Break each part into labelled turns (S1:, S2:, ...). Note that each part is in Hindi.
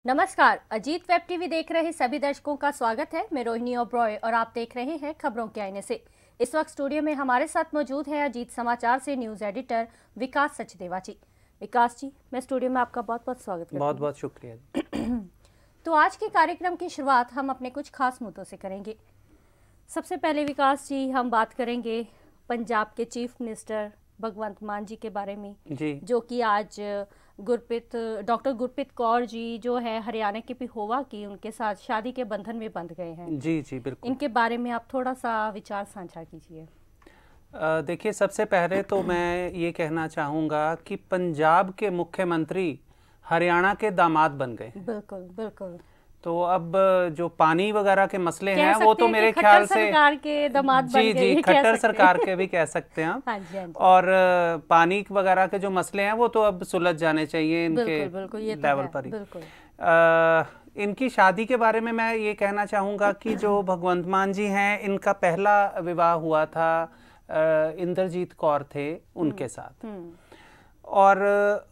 S1: नमस्कार, अजीत वेब टीवी देख रहे सभी दर्शकों का स्वागत है। मैं रोहिणी ओब्रॉय और आप देख रहे हैं खबरों के आईने से। इस वक्त स्टूडियो में हमारे साथ मौजूद है अजीत समाचार से न्यूज एडिटर विकास सचदेवा जी। विकास जी, मैं स्टूडियो में आपका बहुत बहुत स्वागत करती हूँ।
S2: बहुत बहुत शुक्रिया।
S1: तो आज के कार्यक्रम की शुरुआत हम अपने कुछ खास मुद्दों से करेंगे। सबसे पहले विकास जी, हम बात करेंगे पंजाब के चीफ मिनिस्टर भगवंत मान जी के बारे में
S2: जी,
S1: जो कि आज डॉक्टर गुरप्रीत कौर जी जो है हरियाणा के पिहोवा की, उनके साथ शादी के बंधन में बंध गए हैं।
S2: जी जी बिल्कुल।
S1: इनके बारे में आप थोड़ा सा विचार साझा कीजिए।
S2: देखिए, सबसे पहले तो मैं ये कहना चाहूँगा कि पंजाब के मुख्यमंत्री हरियाणा के दामाद बन गए।
S1: बिल्कुल बिल्कुल।
S2: तो अब जो पानी वगैरह के मसले हैं वो तो
S1: हैं
S2: मेरे
S1: कि
S2: ख्याल से
S1: सरकार के दामाद बन
S2: जी
S1: गए,
S2: जी खट्टर सरकार के भी कह सकते हैं आप।
S1: हाँ जी, हाँ जी।
S2: और पानी वगैरह के जो मसले हैं वो तो अब सुलझ जाने चाहिए इनके लेवल पर ही। इनकी शादी के बारे में मैं ये कहना चाहूँगा कि जो भगवंत मान जी हैं, इनका पहला विवाह हुआ था इंद्रजीत कौर थे उनके साथ, और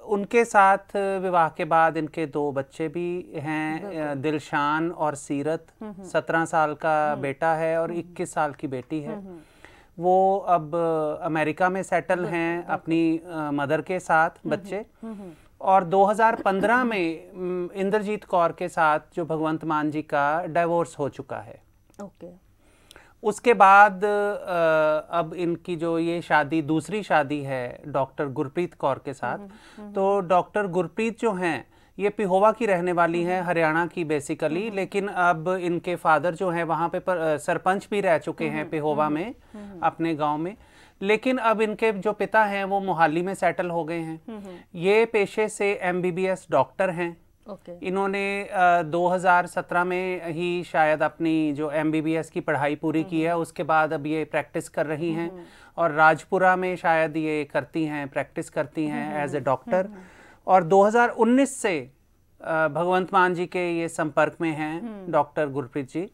S2: उनके साथ विवाह के बाद इनके दो बच्चे भी हैं, दिलशान और सीरत। 17 साल का बेटा है और 21 साल की बेटी है। वो अब अमेरिका में सेटल हैं अपनी मदर के साथ, बच्चे। और 2015 में इंद्रजीत कौर के साथ जो भगवंत मान जी का डाइवोर्स हो चुका है। उसके बाद अब इनकी जो ये शादी, दूसरी शादी है डॉक्टर गुरप्रीत कौर के साथ। तो डॉक्टर गुरप्रीत जो हैं ये पिहोवा की रहने वाली हैं, हरियाणा की बेसिकली, लेकिन अब इनके फादर जो हैं वहाँ पे सरपंच भी रह चुके हैं पिहोवा में, अपने गांव में। लेकिन अब इनके जो पिता हैं वो मोहाली में सेटल हो गए हैं। ये पेशे से MBBS डॉक्टर हैं। इन्होंने 2017 में ही शायद अपनी जो MBBS की पढ़ाई पूरी की है। उसके बाद अब ये प्रैक्टिस कर रही हैं और राजपुरा में शायद ये करती हैं, प्रैक्टिस करती हैं एज ए डॉक्टर। और 2019 से भगवंत मान जी के ये संपर्क में हैं डॉक्टर गुरप्रीत जी।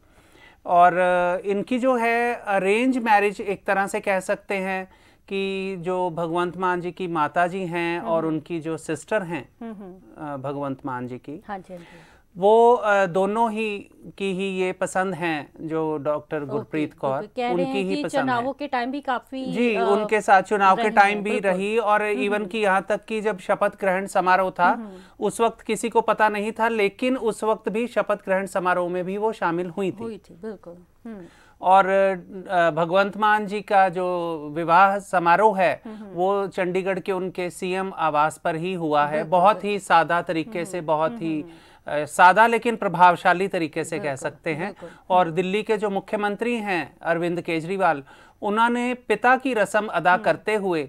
S2: और इनकी जो है अरेंज मैरिज एक तरह से कह सकते हैं कि जो भगवंत मान जी की माता जी हैं और उनकी जो सिस्टर हैं भगवंत मान जी की,
S1: हाँ जी, हाँ जी,
S2: वो दोनों ही की ही ये पसंद हैं जो डॉक्टर गुरप्रीत कौर, उनकी ही पसंद है।
S1: चुनावों के टाइम भी काफी
S2: जी उनके साथ चुनाव के टाइम भी रही। और इवन की यहाँ तक कि जब शपथ ग्रहण समारोह था उस वक्त किसी को पता नहीं था, लेकिन उस वक्त भी शपथ ग्रहण समारोह में भी वो शामिल हुई थी।
S1: बिल्कुल।
S2: और भगवंत मान जी का जो विवाह समारोह है वो चंडीगढ़ के उनके CM आवास पर ही हुआ है। बहुत ही सादा तरीके से, बहुत ही सादा लेकिन प्रभावशाली तरीके से कह सकते हैं। और दिल्ली के जो मुख्यमंत्री हैं अरविंद केजरीवाल, उन्होंने पिता की रस्म अदा करते हुए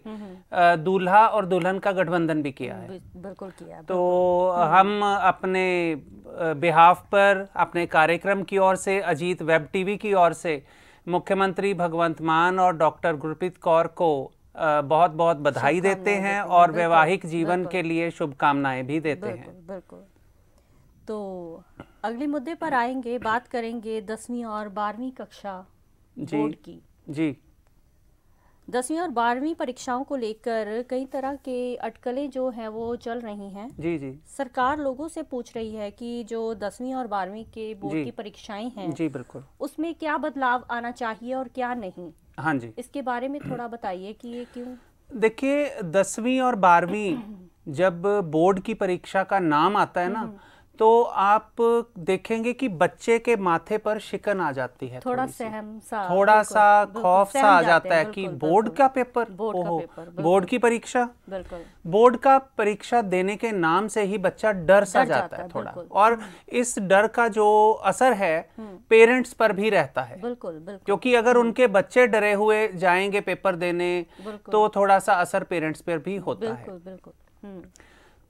S2: दूल्हा और दुल्हन का गठबंधन भी किया है।
S1: बिल्कुल किया।
S2: तो हम अपने बिहाफ पर, अपने कार्यक्रम की ओर से, अजीत वेब टीवी की ओर से मुख्यमंत्री भगवंत मान और डॉक्टर गुरप्रीत कौर को बहुत बहुत बधाई देते हैं और वैवाहिक जीवन के लिए शुभकामनाएं भी देते हैं।
S1: बिल्कुल। तो अगले मुद्दे पर आएंगे, बात करेंगे 10वीं और 12वीं कक्षा बोर्ड की।
S2: जी,
S1: 10वीं और 12वीं परीक्षाओं को लेकर कई तरह के अटकलें जो हैं वो चल रही हैं।
S2: जी जी।
S1: सरकार लोगों से पूछ रही है कि जो 10वीं और 12वीं के बोर्ड की परीक्षाएं हैं, जी बिल्कुल, उसमें क्या बदलाव आना चाहिए और क्या नहीं।
S2: हाँ जी,
S1: इसके बारे में थोड़ा बताइए कि ये क्यों।
S2: देखिए, 10वीं और 12वीं जब बोर्ड की परीक्षा का नाम आता है ना, तो आप देखेंगे कि बच्चे के माथे पर शिकन आ जाती है, थोड़ा सा खौफ सा आ जाता है कि बोर्ड का पेपर, बोर्ड की परीक्षा, बोर्ड का परीक्षा देने के नाम से ही बच्चा डर सा जाता है थोड़ा। और इस डर का जो असर है पेरेंट्स पर भी रहता है, क्योंकि अगर उनके बच्चे डरे हुए जाएंगे पेपर देने तो थोड़ा सा असर पेरेंट्स पर भी होता है।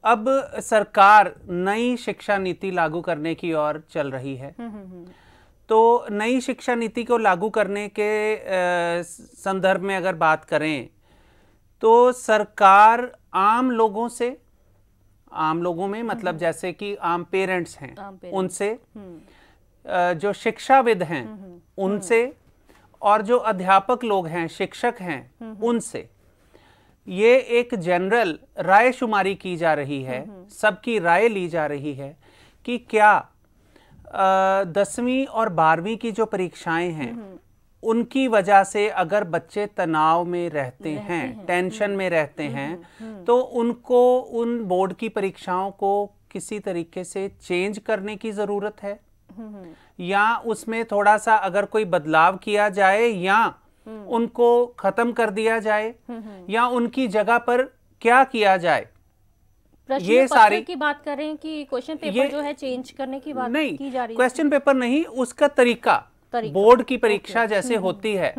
S2: अब सरकार नई शिक्षा नीति लागू करने की ओर चल रही है। तो नई शिक्षा नीति को लागू करने के संदर्भ में अगर बात करें तो सरकार आम लोगों से, आम लोगों में मतलब जैसे कि आम पेरेंट्स हैं उनसे, जो शिक्षाविद हैं उनसे, और जो अध्यापक लोग हैं, शिक्षक हैं, उनसे ये एक जनरल राय शुमारी की जा रही है, सबकी राय ली जा रही है कि क्या 10वीं और 12वीं की जो परीक्षाएं हैं उनकी वजह से अगर बच्चे तनाव में रहते हैं, टेंशन में रहते हैं, तो उनको उन बोर्ड की परीक्षाओं को किसी तरीके से चेंज करने की ज़रूरत है, या उसमें थोड़ा सा अगर कोई बदलाव किया जाए, या उनको ख़त्म कर दिया जाए, या उनकी जगह पर क्या किया जाए।
S1: ये सारी की बात कर रहे हैं कि क्वेश्चन पेपर जो है चेंज करने की बात
S2: नहीं
S1: की जा रही है।
S2: क्वेश्चन पेपर नहीं, उसका तरीका बोर्ड की परीक्षा जैसे होती है,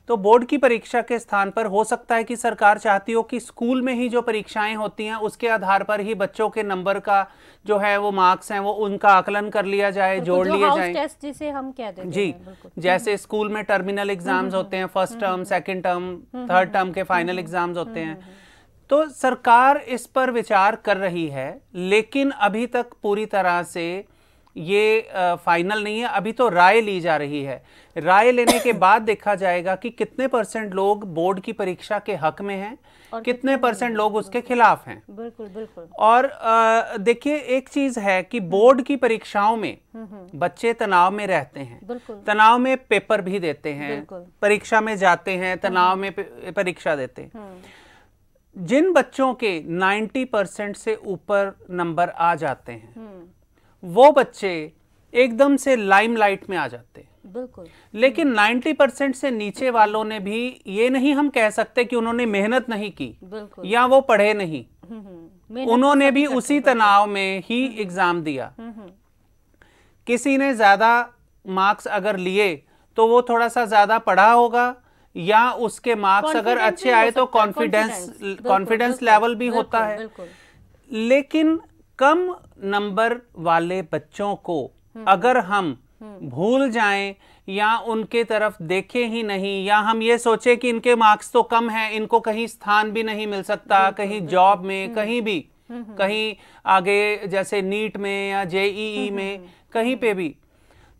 S2: तो बोर्ड की परीक्षा के स्थान पर हो सकता है कि सरकार चाहती हो कि स्कूल में ही जो परीक्षाएं होती हैं उसके आधार पर ही बच्चों के नंबर का जो है वो मार्क्स हैं वो उनका आकलन कर लिया जाए, जोड़ लिए जाए,
S1: टेस्ट जिसे हम कहते हैं
S2: जी। जैसे स्कूल में टर्मिनल एग्जाम्स होते हैं, first term, second term, third term के फाइनल एग्जाम्स होते हैं, तो सरकार इस पर विचार कर रही है, लेकिन अभी तक पूरी तरह से ये फाइनल नहीं है। अभी तो राय ली जा रही है। राय लेने के बाद देखा जाएगा कि कितने % लोग बोर्ड की परीक्षा के हक में हैं और कितने % लोग उसके खिलाफ हैं।
S1: बिल्कुल बिल्कुल।
S2: और देखिए एक चीज है कि बोर्ड की परीक्षाओं में बच्चे तनाव में रहते हैं, तनाव में पेपर भी देते हैं, परीक्षा में जाते हैं, तनाव में परीक्षा देते हैं। जिन बच्चों के 90% से ऊपर नंबर आ जाते हैं वो बच्चे एकदम से लाइमलाइट में आ जाते हैं।
S1: बिल्कुल।
S2: लेकिन 90% से नीचे वालों ने भी, ये नहीं हम कह सकते कि उन्होंने मेहनत नहीं की या वो पढ़े नहीं, उन्होंने भी उसी तनाव में ही एग्जाम दिया। किसी ने ज्यादा मार्क्स अगर लिए तो वो थोड़ा सा ज्यादा पढ़ा होगा, या उसके मार्क्स अगर अच्छे आए तो कॉन्फिडेंस लेवल भी होता है। लेकिन कम नंबर वाले बच्चों को अगर हम भूल जाएं या उनके तरफ देखें ही नहीं, या हम ये सोचे कि इनके मार्क्स तो कम हैं, इनको कहीं स्थान भी नहीं मिल सकता, कहीं जॉब में, कहीं भी, कहीं आगे जैसे नीट में या जेईई में, कहीं पे भी,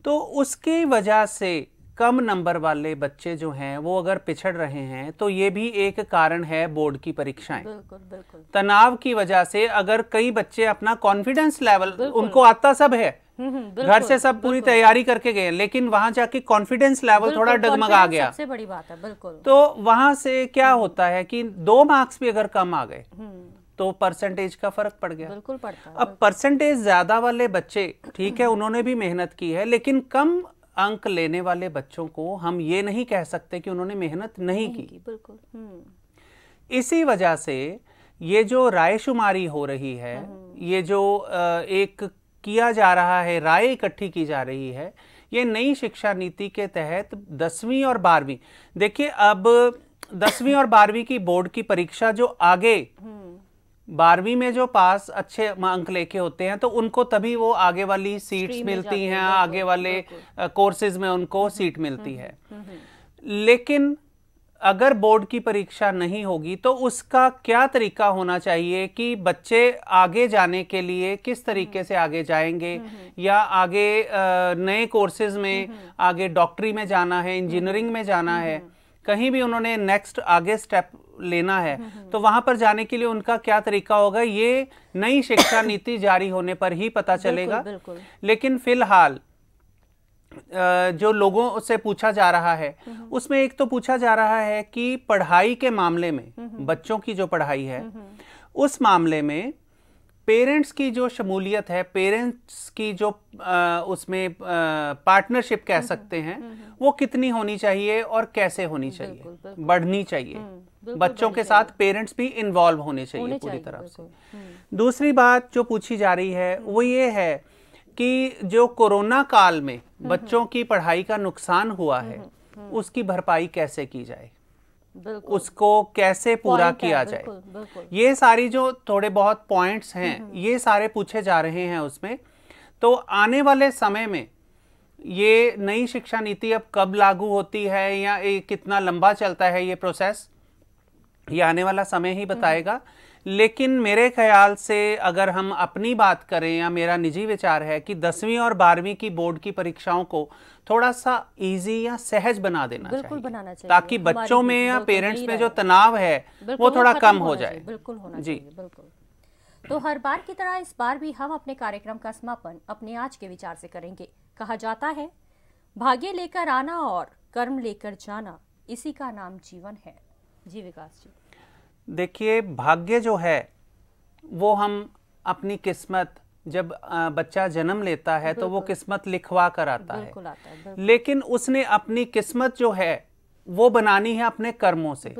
S2: तो उसकी वजह से कम नंबर वाले बच्चे जो हैं वो अगर पिछड़ रहे हैं, तो ये भी एक कारण है बोर्ड की परीक्षाएं।
S1: बिल्कुल बिल्कुल।
S2: तनाव की वजह से अगर कई बच्चे अपना कॉन्फिडेंस लेवल, उनको आता सब है, घर से सब पूरी तैयारी करके गए, लेकिन वहां जाके कॉन्फिडेंस लेवल थोड़ा डगमगा गया,
S1: सबसे बड़ी बात है। बिल्कुल।
S2: तो वहां से क्या होता है कि 2 मार्क्स भी अगर कम आ गए तो परसेंटेज का फर्क पड़ गया।
S1: बिल्कुल पड़ता है।
S2: अब परसेंटेज ज्यादा वाले बच्चे, ठीक है, उन्होंने भी मेहनत की है, लेकिन कम अंक लेने वाले बच्चों को हम ये नहीं कह सकते कि उन्होंने मेहनत नहीं की।
S1: बिल्कुल।
S2: इसी वजह से ये जो रायशुमारी हो रही है, ये जो एक किया जा रहा है, राय इकट्ठी की जा रही है, ये नई शिक्षा नीति के तहत 10वीं और 12वीं, देखिए अब 10वीं और 12वीं की बोर्ड की परीक्षा जो आगे 12वीं में जो पास अच्छे अंक लेके होते हैं तो उनको तभी वो आगे वाली सीट्स मिलती हैं, आगे वाले कोर्सेज में उनको सीट मिलती है। लेकिन अगर बोर्ड की परीक्षा नहीं होगी तो उसका क्या तरीका होना चाहिए कि बच्चे आगे जाने के लिए किस तरीके से आगे जाएंगे, या आगे नए कोर्सेज में, आगे डॉक्टरी में जाना है, इंजीनियरिंग में जाना है, कहीं भी उन्होंने नेक्स्ट आगे स्टेप लेना है, तो वहां पर जाने के लिए उनका क्या तरीका होगा, ये नई शिक्षा नीति जारी होने पर ही पता चलेगा।
S1: बिल्कुल।
S2: लेकिन फिलहाल जो लोगों से पूछा जा रहा है उसमें एक तो पूछा जा रहा है कि पढ़ाई के मामले में, बच्चों की जो पढ़ाई है उस मामले में पेरेंट्स की जो शमूलियत है, पेरेंट्स की जो उसमें पार्टनरशिप कह सकते हैं, वो कितनी होनी चाहिए और कैसे होनी चाहिए, बढ़नी चाहिए। बच्चों के साथ पेरेंट्स भी इन्वॉल्व होने चाहिए पूरी तरह से। दूसरी बात जो पूछी जा रही है वो ये है कि जो कोरोना काल में बच्चों की पढ़ाई का नुकसान हुआ है उसकी भरपाई कैसे की जाए, उसको कैसे पूरा किया जाए। ये सारी जो थोड़े बहुत पॉइंट्स हैं ये सारे पूछे जा रहे हैं उसमें। तो आने वाले समय में ये नई शिक्षा नीति अब कब लागू होती है या कितना लंबा चलता है ये प्रोसेस, ये आने वाला समय ही बताएगा। लेकिन मेरे ख्याल से अगर हम अपनी बात करें, या मेरा निजी विचार है कि 10वीं और 12वीं की बोर्ड की परीक्षाओं को थोड़ा सा इजी या सहज बना देना चाहिए, ताकि बच्चों में या पेरेंट्स में जो तनाव है वो थोड़ा कम हो जाए।
S1: बिल्कुल होना
S2: जी।
S1: बिल्कुल। तो हर बार की तरह इस बार भी हम अपने कार्यक्रम का समापन अपने आज के विचार से करेंगे। कहा जाता है, भाग्य लेकर आना और कर्म लेकर जाना, इसी का नाम जीवन है। जी विकास जी।
S2: देखिए, भाग्य जो है वो हम अपनी किस्मत, जब बच्चा जन्म लेता है तो वो किस्मत लिखवा कर आता है, लेकिन उसने अपनी किस्मत जो है वो बनानी है अपने कर्मों से।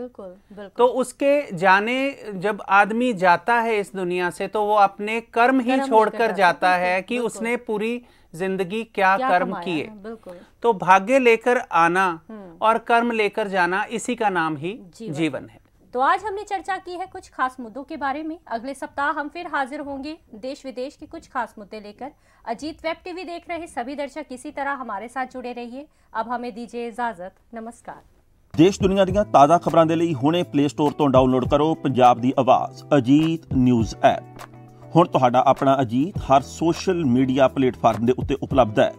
S2: तो उसके जाने, जब आदमी जाता है इस दुनिया से तो वो अपने कर्म ही छोड़कर जाता है कि उसने पूरी जिंदगी क्या कर्म किए। तो भाग्य लेकर आना और कर्म लेकर जाना, इसी का नाम ही जीवन है।
S1: तो आज हमने चर्चा की है कुछ खास मुद्दों के बारे में। अगले सप्ताह हम फिर हाजिर होंगे देश विदेश के कुछ खास मुद्दे लेकर। अजीत वेब टीवी देख रहे सभी दर्शक इसी तरह हमारे साथ जुड़े रहिए। अब हमें दीजिए इजाजत। नमस्कार।
S3: देश दुनिया ਦੀਆਂ ਤਾਜ਼ਾ ਖਬਰਾਂ ਦੇ ਲਈ ਹੁਣੇ ਪਲੇ ਸਟੋਰ ਤੋਂ ਡਾਊਨਲੋਡ ਕਰੋ ਪੰਜਾਬ ਦੀ ਆਵਾਜ਼ ਅਜੀਤ ਨਿਊਜ਼ ਐਪ। ਹੁਣ ਤੁਹਾਡਾ ਆਪਣਾ ਅਜੀਤ ਹਰ ਸੋਸ਼ਲ ਮੀਡੀਆ ਪਲੇਟਫਾਰਮ ਦੇ ਉੱਤੇ ਉਪਲਬਧ ਹੈ।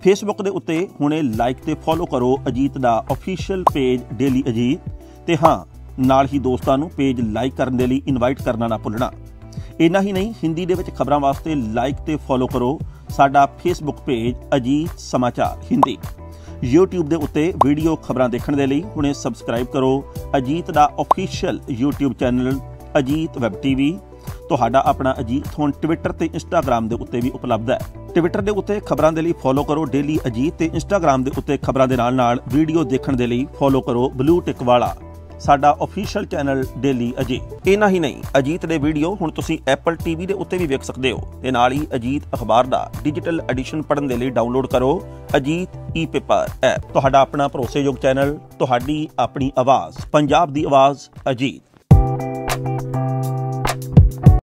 S3: ਫੇਸਬੁੱਕ ਦੇ ਉੱਤੇ ਹੁਣੇ ਲਾਈਕ ਤੇ ਫੋਲੋ ਕਰੋ ਅਜੀਤ ਦਾ ਅਫੀਸ਼ੀਅਲ ਪੇਜ ਡੇਲੀ ਅਜੀਤ ਤੇ ਹਾਂ ਨਾਲ ਹੀ ਦੋਸਤਾਂ ਨੂੰ ਪੇਜ ਲਾਈਕ ਕਰਨ ਦੇ ਲਈ ਇਨਵਾਈਟ ਕਰਨਾ ਨਾ ਭੁੱਲਣਾ। ਇੰਨਾ ਹੀ ਨਹੀਂ, ਹਿੰਦੀ ਦੇ ਵਿੱਚ ਖਬਰਾਂ ਵਾਸਤੇ ਲਾਈਕ ਤੇ ਫੋਲੋ ਕਰੋ ਸਾਡਾ ਫੇਸਬੁੱਕ ਪੇਜ ਅਜੀਤ ਸਮਾਚਾਰ ਹਿੰਦੀ। YouTube ਦੇ ਉੱਤੇ ਵੀਡੀਓ ਖਬਰਾਂ ਦੇਖਣ ਦੇ ਲਈ ਹੁਣੇ ਸਬਸਕ੍ਰਾਈਬ ਕਰੋ ਅਜੀਤ ਦਾ official YouTube channel Ajit web TV. ਤੁਹਾਡਾ ਆਪਣਾ ਅਜੀਤ ਹੁਣ ਟਵਿੱਟਰ ਤੇ ਇੰਸਟਾਗ੍ਰਾਮ ਦੇ ਉੱਤੇ ਵੀ ਉਪਲਬਧ ਹੈ। ਟਵਿੱਟਰ ਦੇ ਉੱਤੇ ਖਬਰਾਂ ਦੇ ਲਈ ਫੋਲੋ ਕਰੋ ਡੇਲੀ ਅਜੀਤ ਤੇ ਇੰਸਟਾਗ੍ਰਾਮ ਦੇ ਉੱਤੇ ਖਬਰਾਂ ਦੇ ਨਾਲ ਵੀਡੀਓ ਦੇਖਣ ਦੇ ਲਈ ਫੋਲੋ ਕਰੋ ਬਲੂ ਟਿਕ ਵਾਲਾ ਸਾਡਾ ਅਫੀਸ਼ੀਅਲ ਚੈਨਲ ਡੇਲੀ ਅਜੀਤ। ਇੰਨਾ ਹੀ ਨਹੀਂ, ਅਜੀਤ ਦੇ ਵੀਡੀਓ ਹੁਣ ਤੁਸੀਂ ਐਪਲ ਟੀਵੀ ਦੇ ਉੱਤੇ ਵੀ ਵੇਖ ਸਕਦੇ ਹੋ ਤੇ ਨਾਲ ਹੀ ਅਜੀਤ ਅਖਬਾਰ ਦਾ ਡਿਜੀਟਲ ਐਡੀਸ਼ਨ ਪੜ੍ਹਨ ਦੇ ਲਈ ਡਾਊਨਲੋਡ ਕਰੋ ਅਜੀਤ ਈ-ਪੇਪਰ ਐਪ। ਤੁਹਾਡਾ ਆਪਣਾ ਭਰੋਸੇਯੋਗ ਚੈਨਲ, ਤੁਹਾਡੀ ਆਪਣੀ ਆਵਾਜ਼, ਪੰਜਾਬ ਦੀ ਆਵਾਜ਼ ਅਜੀਤ।